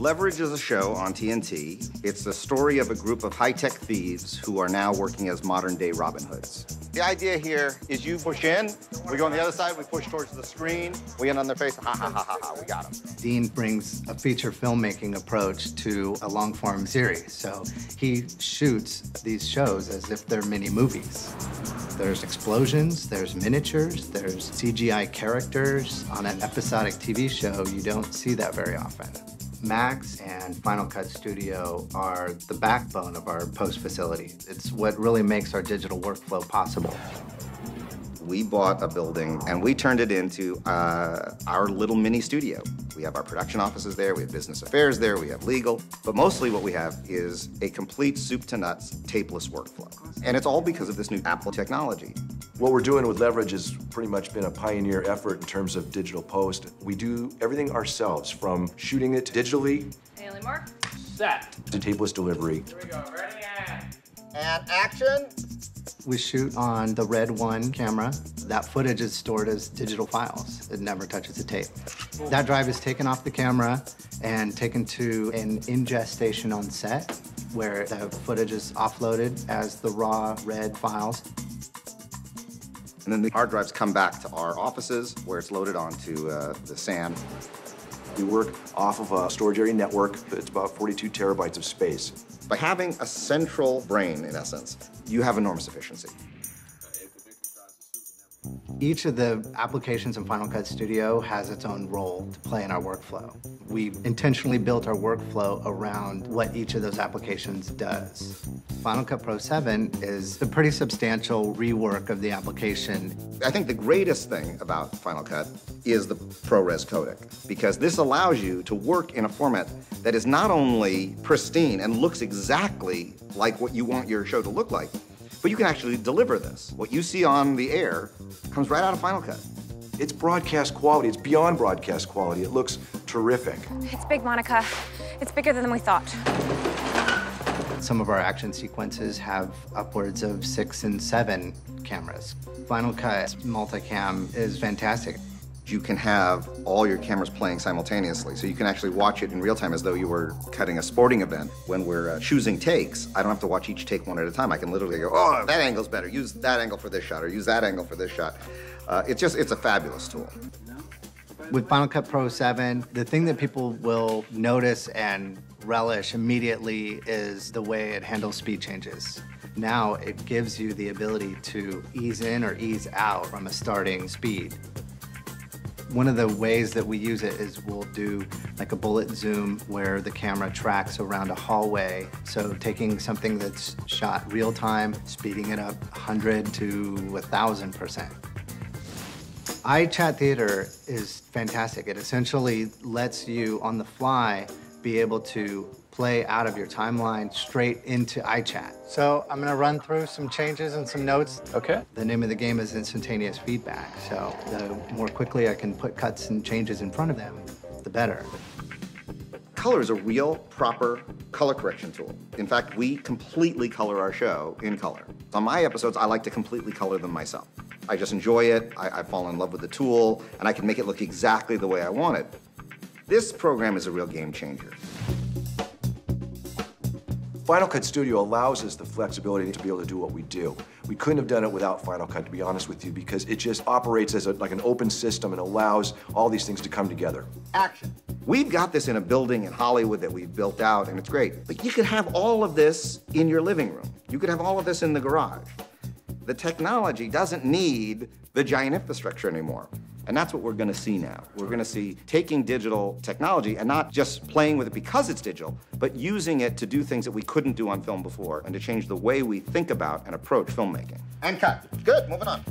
Leverage is a show on TNT. It's the story of a group of high-tech thieves who are now working as modern-day Robin Hoods. The idea here is you push in, we go on the other side, we push towards the screen, we get on their face, ha, ha, ha, ha, ha, we got them. Dean brings a feature filmmaking approach to a long-form series. So he shoots these shows as if they're mini movies. There's explosions, there's miniatures, there's CGI characters. On an episodic TV show, you don't see that very often. Max and Final Cut Studio are the backbone of our post facility. It's what really makes our digital workflow possible. We bought a building and we turned it into our little mini studio. We have our production offices there, we have business affairs there, we have legal, but mostly what we have is a complete soup to nuts, tapeless workflow. And it's all because of this new Apple technology. What we're doing with Leverage has pretty much been a pioneer effort in terms of digital post. We do everything ourselves, from shooting it digitally, Alien mark, set, to tapeless delivery. Here we go, ready And action. We shoot on the Red 1 camera. That footage is stored as digital files. It never touches the tape. That drive is taken off the camera and taken to an ingest station on set, where the footage is offloaded as the raw red files. And then the hard drives come back to our offices, where it's loaded onto the SAN. We work off of a storage area network. It's about 42 terabytes of space. By having a central brain, in essence, you have enormous efficiency. Each of the applications in Final Cut Studio has its own role to play in our workflow. We've intentionally built our workflow around what each of those applications does. Final Cut Pro 7 is a pretty substantial rework of the application. I think the greatest thing about Final Cut is the ProRes codec, because this allows you to work in a format that is not only pristine and looks exactly like what you want your show to look like, but you can actually deliver this. What you see on the air comes right out of Final Cut. It's broadcast quality. It's beyond broadcast quality. It looks terrific. It's big, Monica. It's bigger than we thought. Some of our action sequences have upwards of 6 and 7 cameras. Final Cut multicam is fantastic. You can have all your cameras playing simultaneously, so you can actually watch it in real time as though you were cutting a sporting event. When we're choosing takes, I don't have to watch each take one at a time. I can literally go, oh, that angle's better. Use that angle for this shot, or use that angle for this shot. It's a fabulous tool. With Final Cut Pro 7, the thing that people will notice and relish immediately is the way it handles speed changes. Now it gives you the ability to ease in or ease out from a starting speed. One of the ways that we use it is we'll do like a bullet zoom where the camera tracks around a hallway. So taking something that's shot real time, speeding it up 100 to 1,000%. iChat Theater is fantastic. It essentially lets you on the fly be able to play out of your timeline straight into iChat. So I'm gonna run through some changes and some notes. Okay. The name of the game is instantaneous feedback. So the more quickly I can put cuts and changes in front of them, the better. Color is a real, proper color correction tool. In fact, we completely color our show in color. On my episodes, I like to completely color them myself. I just enjoy it, I fall in love with the tool, and I can make it look exactly the way I want it. This program is a real game changer. Final Cut Studio allows us the flexibility to be able to do what we do. We couldn't have done it without Final Cut, to be honest with you, because it just operates as like an open system and allows all these things to come together. Action. We've got this in a building in Hollywood that we've built out, and it's great. But you could have all of this in your living room. You could have all of this in the garage. The technology doesn't need the giant infrastructure anymore. And that's what we're gonna see now. We're gonna see taking digital technology and not just playing with it because it's digital, but using it to do things that we couldn't do on film before and to change the way we think about and approach filmmaking. And cut. Good, moving on.